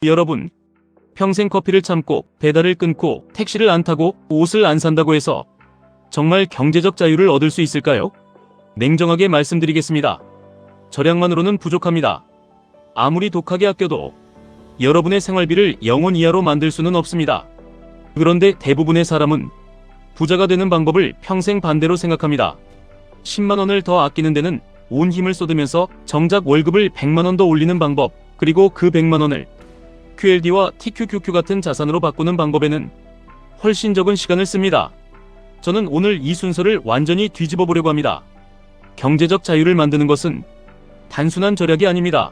여러분, 평생 커피를 참고 배달을 끊고 택시를 안 타고 옷을 안 산다고 해서 정말 경제적 자유를 얻을 수 있을까요? 냉정하게 말씀드리겠습니다. 절약만으로는 부족합니다. 아무리 독하게 아껴도 여러분의 생활비를 0원 이하로 만들 수는 없습니다. 그런데 대부분의 사람은 부자가 되는 방법을 평생 반대로 생각합니다. 10만 원을 더 아끼는 데는 온 힘을 쏟으면서 정작 월급을 100만 원 더 올리는 방법, 그리고 그 100만 원을 QLD와 TQQQ 같은 자산으로 바꾸는 방법에는 훨씬 적은 시간을 씁니다. 저는 오늘 이 순서를 완전히 뒤집어 보려고 합니다. 경제적 자유를 만드는 것은 단순한 절약이 아닙니다.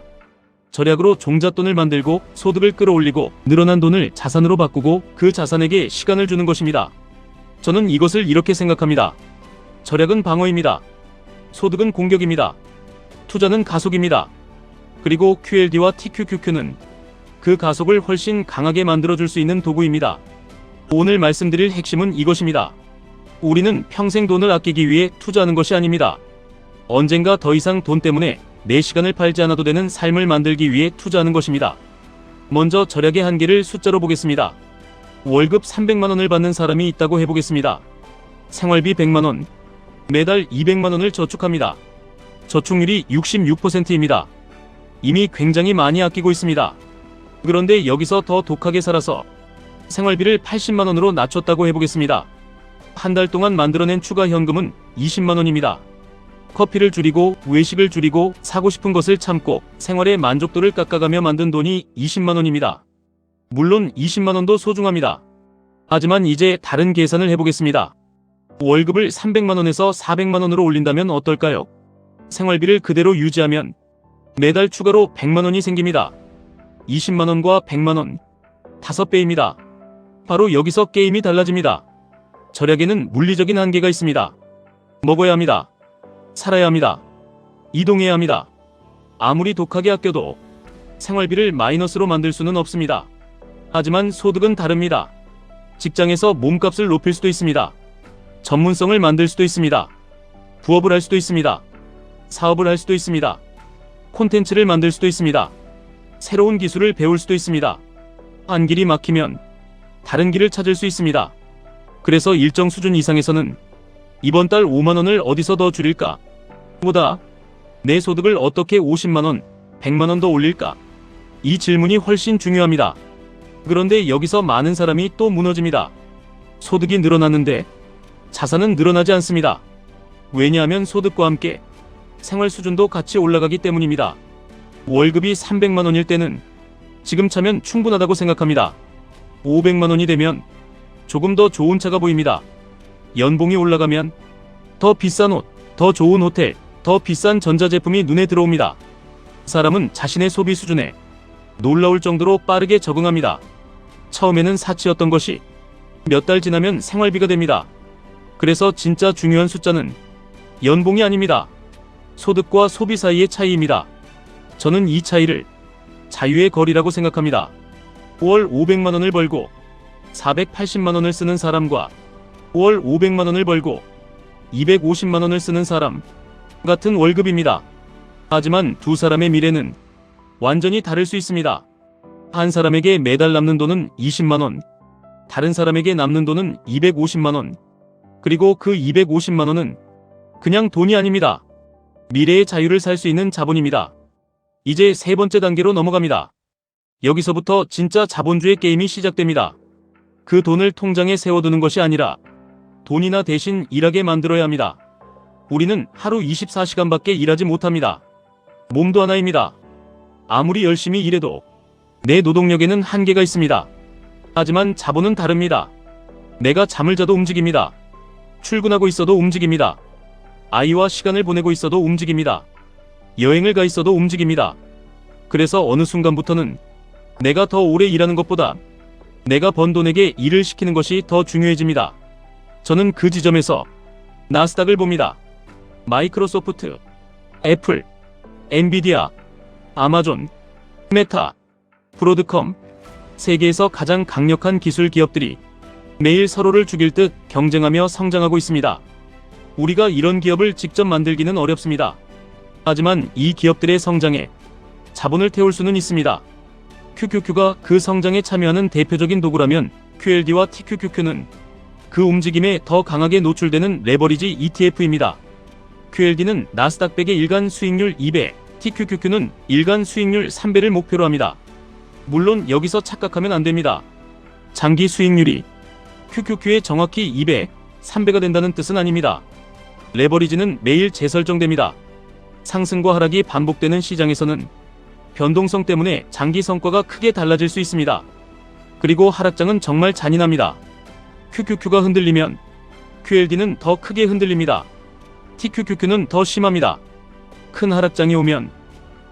절약으로 종잣돈을 만들고 소득을 끌어올리고 늘어난 돈을 자산으로 바꾸고 그 자산에게 시간을 주는 것입니다. 저는 이것을 이렇게 생각합니다. 절약은 방어입니다. 소득은 공격입니다. 투자는 가속입니다. 그리고 QLD와 TQQQ는 그 가속을 훨씬 강하게 만들어줄 수 있는 도구입니다. 오늘 말씀드릴 핵심은 이것입니다. 우리는 평생 돈을 아끼기 위해 투자하는 것이 아닙니다. 언젠가 더 이상 돈 때문에 내 시간을 팔지 않아도 되는 삶을 만들기 위해 투자하는 것입니다. 먼저 절약의 한계를 숫자로 보겠습니다. 월급 300만 원을 받는 사람이 있다고 해보겠습니다. 생활비 100만 원, 매달 200만 원을 저축합니다. 저축률이 66%입니다. 이미 굉장히 많이 아끼고 있습니다. 그런데 여기서 더 독하게 살아서 생활비를 80만 원으로 낮췄다고 해보겠습니다. 한 달 동안 만들어낸 추가 현금은 20만 원입니다. 커피를 줄이고 외식을 줄이고 사고 싶은 것을 참고 생활의 만족도를 깎아가며 만든 돈이 20만 원입니다. 물론 20만 원도 소중합니다. 하지만 이제 다른 계산을 해보겠습니다. 월급을 300만 원에서 400만 원으로 올린다면 어떨까요? 생활비를 그대로 유지하면 매달 추가로 100만 원이 생깁니다. 20만 원과 100만 원, 5배입니다. 바로 여기서 게임이 달라집니다. 절약에는 물리적인 한계가 있습니다. 먹어야 합니다. 살아야 합니다. 이동해야 합니다. 아무리 독하게 아껴도 생활비를 마이너스로 만들 수는 없습니다. 하지만 소득은 다릅니다. 직장에서 몸값을 높일 수도 있습니다. 전문성을 만들 수도 있습니다. 부업을 할 수도 있습니다. 사업을 할 수도 있습니다. 콘텐츠를 만들 수도 있습니다. 새로운 기술을 배울 수도 있습니다. 한 길이 막히면 다른 길을 찾을 수 있습니다. 그래서 일정 수준 이상에서는 이번 달 5만 원을 어디서 더 줄일까? 보다 내 소득을 어떻게 50만 원, 100만 원 더 올릴까? 이 질문이 훨씬 중요합니다. 그런데 여기서 많은 사람이 또 무너집니다. 소득이 늘어났는데 자산은 늘어나지 않습니다. 왜냐하면 소득과 함께 생활 수준도 같이 올라가기 때문입니다. 월급이 300만 원일 때는 지금 차면 충분하다고 생각합니다. 500만 원이 되면 조금 더 좋은 차가 보입니다. 연봉이 올라가면 더 비싼 옷, 더 좋은 호텔, 더 비싼 전자제품이 눈에 들어옵니다. 사람은 자신의 소비 수준에 놀라울 정도로 빠르게 적응합니다. 처음에는 사치였던 것이 몇 달 지나면 생활비가 됩니다. 그래서 진짜 중요한 숫자는 연봉이 아닙니다. 소득과 소비 사이의 차이입니다. 저는 이 차이를 자유의 거리라고 생각합니다. 월 500만 원을 벌고 480만 원을 쓰는 사람과 월 500만 원을 벌고 250만 원을 쓰는 사람 같은 월급입니다. 하지만 두 사람의 미래는 완전히 다를 수 있습니다. 한 사람에게 매달 남는 돈은 20만 원, 다른 사람에게 남는 돈은 250만 원, 그리고 그 250만 원은 그냥 돈이 아닙니다. 미래의 자유를 살 수 있는 자본입니다. 이제 세 번째 단계로 넘어갑니다. 여기서부터 진짜 자본주의 게임이 시작됩니다. 그 돈을 통장에 세워두는 것이 아니라 돈이나 대신 일하게 만들어야 합니다. 우리는 하루 24시간밖에 일하지 못합니다. 몸도 하나입니다. 아무리 열심히 일해도 내 노동력에는 한계가 있습니다. 하지만 자본은 다릅니다. 내가 잠을 자도 움직입니다. 출근하고 있어도 움직입니다. 아이와 시간을 보내고 있어도 움직입니다. 여행을 가 있어도 움직입니다. 그래서 어느 순간부터는 내가 더 오래 일하는 것보다 내가 번 돈에게 일을 시키는 것이 더 중요해집니다. 저는 그 지점에서 나스닥을 봅니다. 마이크로소프트, 애플, 엔비디아, 아마존, 메타, 브로드컴, 세계에서 가장 강력한 기술 기업들이 매일 서로를 죽일 듯 경쟁하며 성장하고 있습니다. 우리가 이런 기업을 직접 만들기는 어렵습니다. 하지만 이 기업들의 성장에 자본을 태울 수는 있습니다. QQQ가 그 성장에 참여하는 대표적인 도구라면 QLD와 TQQQ는 그 움직임에 더 강하게 노출되는 레버리지 ETF입니다. QLD는 나스닥 100의 일간 수익률 2배, TQQQ는 일간 수익률 3배를 목표로 합니다. 물론 여기서 착각하면 안 됩니다. 장기 수익률이 QQQ의 정확히 2배, 3배가 된다는 뜻은 아닙니다. 레버리지는 매일 재설정됩니다. 상승과 하락이 반복되는 시장에서는 변동성 때문에 장기 성과가 크게 달라질 수 있습니다. 그리고 하락장은 정말 잔인합니다. QQQ가 흔들리면 QLD는 더 크게 흔들립니다. TQQQ는 더 심합니다. 큰 하락장이 오면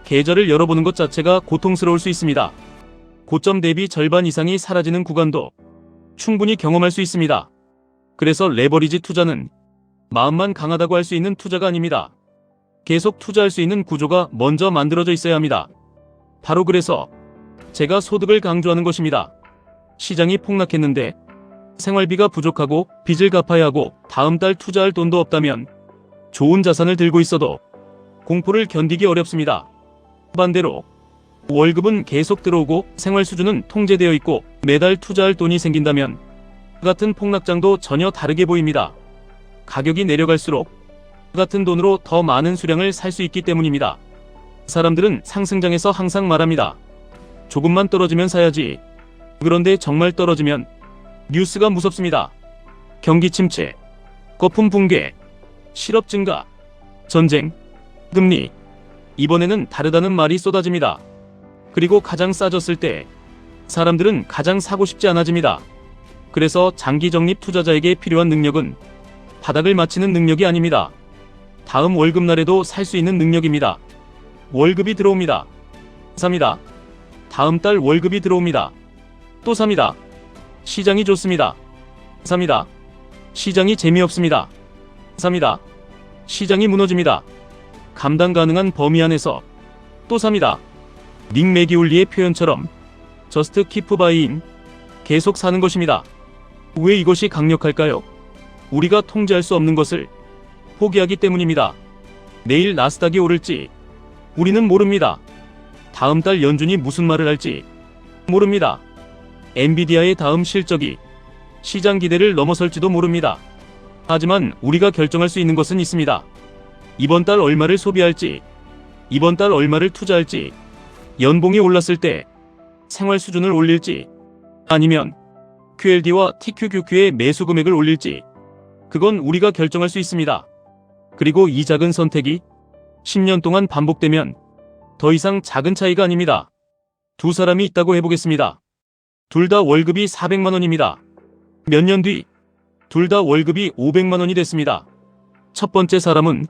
계좌를 열어보는 것 자체가 고통스러울 수 있습니다. 고점 대비 절반 이상이 사라지는 구간도 충분히 경험할 수 있습니다. 그래서 레버리지 투자는 마음만 강하다고 할 수 있는 투자가 아닙니다. 계속 투자할 수 있는 구조가 먼저 만들어져 있어야 합니다. 바로 그래서 제가 소득을 강조하는 것입니다. 시장이 폭락했는데 생활비가 부족하고 빚을 갚아야 하고 다음 달 투자할 돈도 없다면 좋은 자산을 들고 있어도 공포를 견디기 어렵습니다. 반대로 월급은 계속 들어오고 생활 수준은 통제되어 있고 매달 투자할 돈이 생긴다면 같은 폭락장도 전혀 다르게 보입니다. 가격이 내려갈수록 같은 돈으로 더 많은 수량을 살 수 있기 때문입니다. 사람들은 상승장에서 항상 말합니다. 조금만 떨어지면 사야지. 그런데 정말 떨어지면 뉴스가 무섭습니다. 경기 침체, 거품 붕괴, 실업 증가, 전쟁, 금리. 이번에는 다르다는 말이 쏟아집니다. 그리고 가장 싸졌을 때 사람들은 가장 사고 싶지 않아집니다. 그래서 장기 적립 투자자에게 필요한 능력은 바닥을 맞히는 능력이 아닙니다. 다음 월급날에도 살 수 있는 능력입니다. 월급이 들어옵니다. 삽니다. 다음 달 월급이 들어옵니다. 또 삽니다. 시장이 좋습니다. 삽니다. 시장이 재미없습니다. 삽니다. 시장이 무너집니다. 감당 가능한 범위 안에서 또 삽니다. 닉 매기울리의 표현처럼 저스트 키프 바이인, 계속 사는 것입니다. 왜 이것이 강력할까요? 우리가 통제할 수 없는 것을 포기하기 때문입니다. 내일 나스닥이 오를지 우리는 모릅니다. 다음 달 연준이 무슨 말을 할지 모릅니다. 엔비디아의 다음 실적이 시장 기대를 넘어설지도 모릅니다. 하지만 우리가 결정할 수 있는 것은 있습니다. 이번 달 얼마를 소비할지, 이번 달 얼마를 투자할지, 연봉이 올랐을 때 생활 수준을 올릴지, 아니면 QLD와 TQQQ의 매수 금액을 올릴지, 그건 우리가 결정할 수 있습니다. 그리고 이 작은 선택이 10년 동안 반복되면 더 이상 작은 차이가 아닙니다. 두 사람이 있다고 해보겠습니다. 둘 다 월급이 400만 원입니다. 몇 년 뒤 둘 다 월급이 500만 원이 됐습니다. 첫 번째 사람은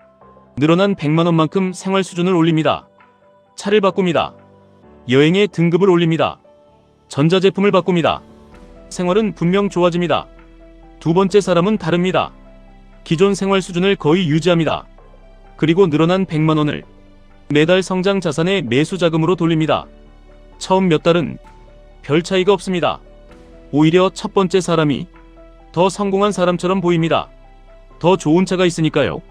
늘어난 100만 원만큼 생활 수준을 올립니다. 차를 바꿉니다. 여행의 등급을 올립니다. 전자제품을 바꿉니다. 생활은 분명 좋아집니다. 두 번째 사람은 다릅니다. 기존 생활 수준을 거의 유지합니다. 그리고 늘어난 100만 원을 매달 성장 자산의 매수 자금으로 돌립니다. 처음 몇 달은 별 차이가 없습니다. 오히려 첫 번째 사람이 더 성공한 사람처럼 보입니다. 더 좋은 차가 있으니까요.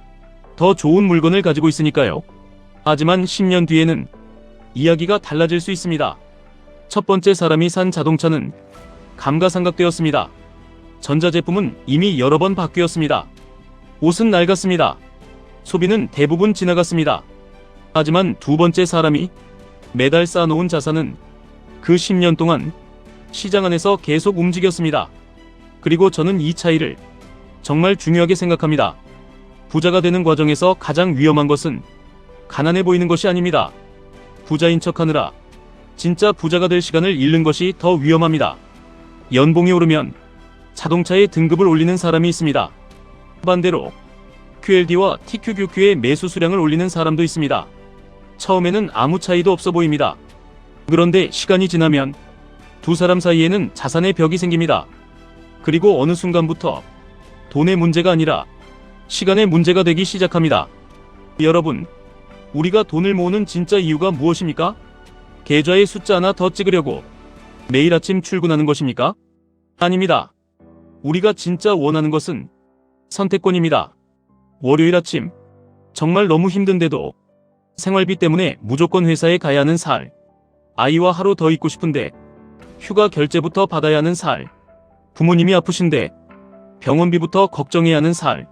더 좋은 물건을 가지고 있으니까요. 하지만 10년 뒤에는 이야기가 달라질 수 있습니다. 첫 번째 사람이 산 자동차는 감가상각되었습니다. 전자제품은 이미 여러 번 바뀌었습니다. 옷은 낡았습니다. 소비는 대부분 지나갔습니다. 하지만 두 번째 사람이 매달 쌓아놓은 자산은 그 10년 동안 시장 안에서 계속 움직였습니다. 그리고 저는 이 차이를 정말 중요하게 생각합니다. 부자가 되는 과정에서 가장 위험한 것은 가난해 보이는 것이 아닙니다. 부자인 척하느라 진짜 부자가 될 시간을 잃는 것이 더 위험합니다. 연봉이 오르면 자동차의 등급을 올리는 사람이 있습니다. 반대로 QLD와 TQQQ의 매수 수량을 올리는 사람도 있습니다. 처음에는 아무 차이도 없어 보입니다. 그런데 시간이 지나면 두 사람 사이에는 자산의 벽이 생깁니다. 그리고 어느 순간부터 돈의 문제가 아니라 시간의 문제가 되기 시작합니다. 여러분, 우리가 돈을 모으는 진짜 이유가 무엇입니까? 계좌에 숫자 하나 더 찍으려고 매일 아침 출근하는 것입니까? 아닙니다. 우리가 진짜 원하는 것은 선택권입니다. 월요일 아침, 정말 너무 힘든데도 생활비 때문에 무조건 회사에 가야 하는 살. 아이와 하루 더 있고 싶은데 휴가 결제부터 받아야 하는 살, 부모님이 아프신데 병원비부터 걱정해야 하는 살,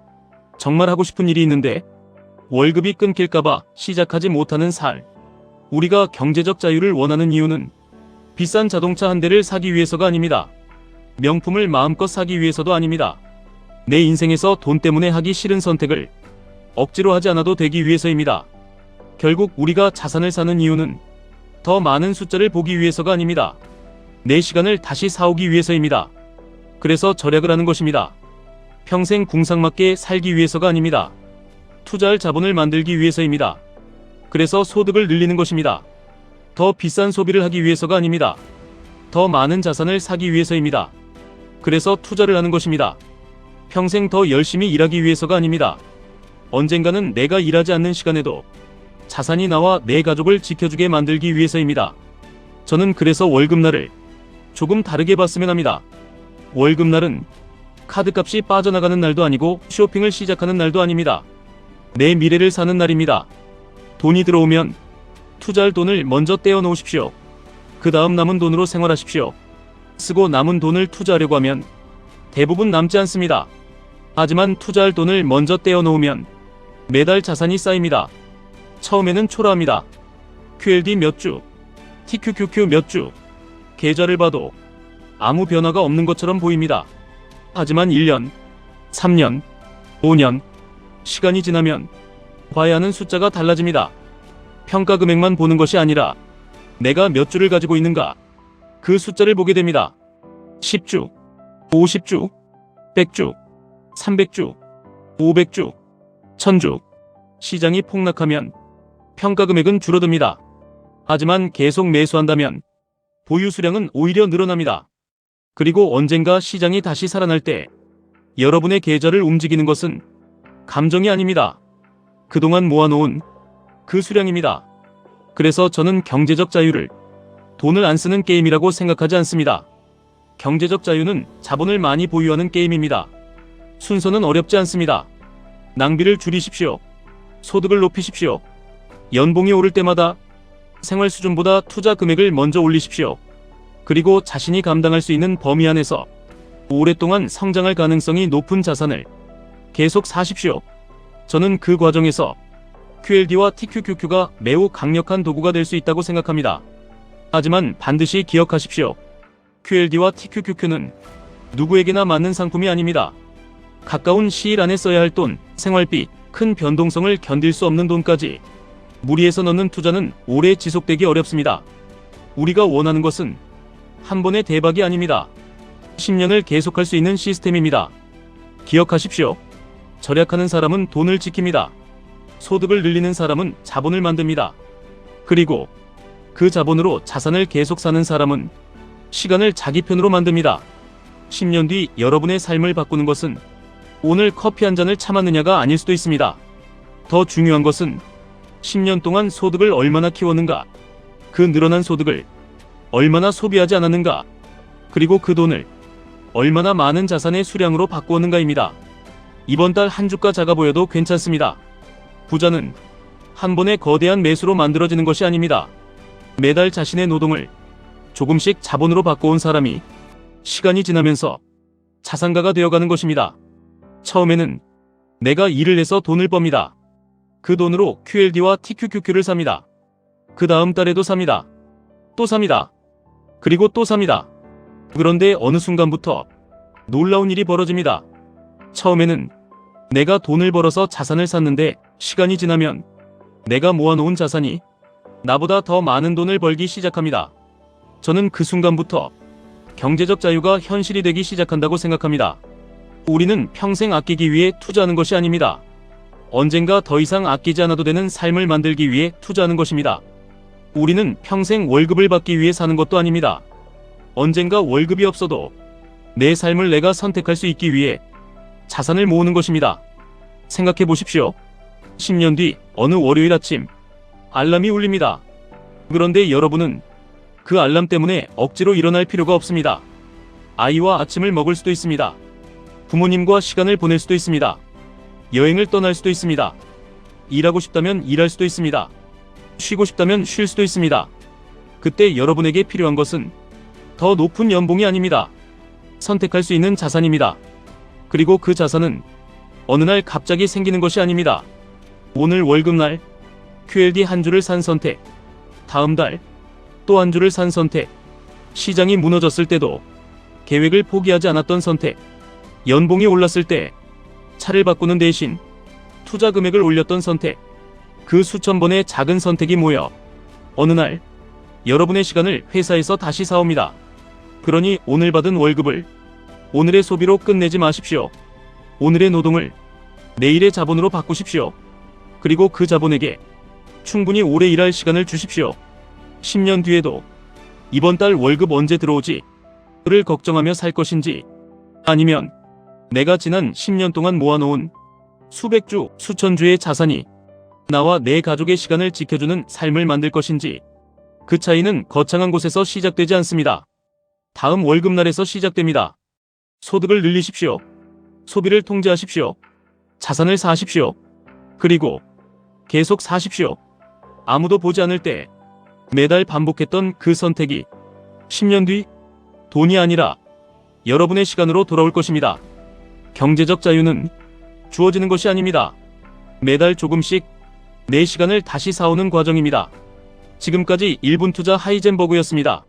정말 하고 싶은 일이 있는데 월급이 끊길까봐 시작하지 못하는 살. 우리가 경제적 자유를 원하는 이유는 비싼 자동차 한 대를 사기 위해서가 아닙니다. 명품을 마음껏 사기 위해서도 아닙니다. 내 인생에서 돈 때문에 하기 싫은 선택을 억지로 하지 않아도 되기 위해서입니다. 결국 우리가 자산을 사는 이유는 더 많은 숫자를 보기 위해서가 아닙니다. 내 시간을 다시 사오기 위해서입니다. 그래서 절약을 하는 것입니다. 평생 궁상맞게 살기 위해서가 아닙니다. 투자할 자본을 만들기 위해서입니다. 그래서 소득을 늘리는 것입니다. 더 비싼 소비를 하기 위해서가 아닙니다. 더 많은 자산을 사기 위해서입니다. 그래서 투자를 하는 것입니다. 평생 더 열심히 일하기 위해서가 아닙니다. 언젠가는 내가 일하지 않는 시간에도 자산이 나와 내 가족을 지켜주게 만들기 위해서입니다. 저는 그래서 월급날을 조금 다르게 봤으면 합니다. 월급날은 카드값이 빠져나가는 날도 아니고 쇼핑을 시작하는 날도 아닙니다. 내 미래를 사는 날입니다. 돈이 들어오면 투자할 돈을 먼저 떼어 놓으십시오. 그 다음 남은 돈으로 생활하십시오. 쓰고 남은 돈을 투자하려고 하면 대부분 남지 않습니다. 하지만 투자할 돈을 먼저 떼어 놓으면 매달 자산이 쌓입니다. 처음에는 초라합니다. QLD 몇 주, TQQQ 몇 주, 계좌를 봐도 아무 변화가 없는 것처럼 보입니다. 하지만 1년, 3년, 5년, 시간이 지나면 봐야 하는 숫자가 달라집니다. 평가 금액만 보는 것이 아니라 내가 몇 주를 가지고 있는가, 그 숫자를 보게 됩니다. 10주, 50주, 100주, 300주, 500주, 1000주. 시장이 폭락하면 평가 금액은 줄어듭니다. 하지만 계속 매수한다면 보유 수량은 오히려 늘어납니다. 그리고 언젠가 시장이 다시 살아날 때 여러분의 계좌를 움직이는 것은 감정이 아닙니다. 그동안 모아놓은 그 수량입니다. 그래서 저는 경제적 자유를 돈을 안 쓰는 게임이라고 생각하지 않습니다. 경제적 자유는 자본을 많이 보유하는 게임입니다. 순서는 어렵지 않습니다. 낭비를 줄이십시오. 소득을 높이십시오. 연봉이 오를 때마다 생활 수준보다 투자 금액을 먼저 올리십시오. 그리고 자신이 감당할 수 있는 범위 안에서 오랫동안 성장할 가능성이 높은 자산을 계속 사십시오. 저는 그 과정에서 QLD와 TQQQ가 매우 강력한 도구가 될 수 있다고 생각합니다. 하지만 반드시 기억하십시오. QLD와 TQQQ는 누구에게나 맞는 상품이 아닙니다. 가까운 시일 안에 써야 할 돈, 생활비, 큰 변동성을 견딜 수 없는 돈까지 무리해서 넣는 투자는 오래 지속되기 어렵습니다. 우리가 원하는 것은 한 번의 대박이 아닙니다. 10년을 계속할 수 있는 시스템입니다. 기억하십시오. 절약하는 사람은 돈을 지킵니다. 소득을 늘리는 사람은 자본을 만듭니다. 그리고 그 자본으로 자산을 계속 사는 사람은 시간을 자기 편으로 만듭니다. 10년 뒤 여러분의 삶을 바꾸는 것은 오늘 커피 한 잔을 참았느냐가 아닐 수도 있습니다. 더 중요한 것은 10년 동안 소득을 얼마나 키웠는가, 그 늘어난 소득을 얼마나 소비하지 않았는가, 그리고 그 돈을 얼마나 많은 자산의 수량으로 바꾸었는가입니다. 이번 달 한 주가 작아 보여도 괜찮습니다. 부자는 한 번의 거대한 매수로 만들어지는 것이 아닙니다. 매달 자신의 노동을 조금씩 자본으로 바꿔온 사람이 시간이 지나면서 자산가가 되어가는 것입니다. 처음에는 내가 일을 해서 돈을 빱니다. 그 돈으로 QLD와 TQQQ를 삽니다. 그 다음 달에도 삽니다. 또 삽니다. 그리고 또 삽니다. 그런데 어느 순간부터 놀라운 일이 벌어집니다. 처음에는 내가 돈을 벌어서 자산을 샀는데 시간이 지나면 내가 모아놓은 자산이 나보다 더 많은 돈을 벌기 시작합니다. 저는 그 순간부터 경제적 자유가 현실이 되기 시작한다고 생각합니다. 우리는 평생 아끼기 위해 투자하는 것이 아닙니다. 언젠가 더 이상 아끼지 않아도 되는 삶을 만들기 위해 투자하는 것입니다. 우리는 평생 월급을 받기 위해 사는 것도 아닙니다. 언젠가 월급이 없어도 내 삶을 내가 선택할 수 있기 위해 자산을 모으는 것입니다. 생각해 보십시오. 10년 뒤 어느 월요일 아침 알람이 울립니다. 그런데 여러분은 그 알람 때문에 억지로 일어날 필요가 없습니다. 아이와 아침을 먹을 수도 있습니다. 부모님과 시간을 보낼 수도 있습니다. 여행을 떠날 수도 있습니다. 일하고 싶다면 일할 수도 있습니다. 쉬고 싶다면 쉴 수도 있습니다. 그때 여러분에게 필요한 것은 더 높은 연봉이 아닙니다. 선택할 수 있는 자산입니다. 그리고 그 자산은 어느 날 갑자기 생기는 것이 아닙니다. 오늘 월급날, QLD 한 주를 산 선택, 다음 달 또 한 주를 산 선택, 시장이 무너졌을 때도 계획을 포기하지 않았던 선택, 연봉이 올랐을 때 차를 바꾸는 대신 투자 금액을 올렸던 선택, 그 수천 번의 작은 선택이 모여 어느 날 여러분의 시간을 회사에서 다시 사옵니다. 그러니 오늘 받은 월급을 오늘의 소비로 끝내지 마십시오. 오늘의 노동을 내일의 자본으로 바꾸십시오. 그리고 그 자본에게 충분히 오래 일할 시간을 주십시오. 10년 뒤에도 이번 달 월급 언제 들어오지? 를 걱정하며 살 것인지, 아니면 내가 지난 10년 동안 모아놓은 수백 주, 수천 주의 자산이 나와 내 가족의 시간을 지켜주는 삶을 만들 것인지, 그 차이는 거창한 곳에서 시작되지 않습니다. 다음 월급날에서 시작됩니다. 소득을 늘리십시오. 소비를 통제하십시오. 자산을 사십시오. 그리고 계속 사십시오. 아무도 보지 않을 때 매달 반복했던 그 선택이 10년 뒤 돈이 아니라 여러분의 시간으로 돌아올 것입니다. 경제적 자유는 주어지는 것이 아닙니다. 매달 조금씩 내 시간을 다시 사오는 과정입니다. 지금까지 1분 투자 하이젠버그였습니다.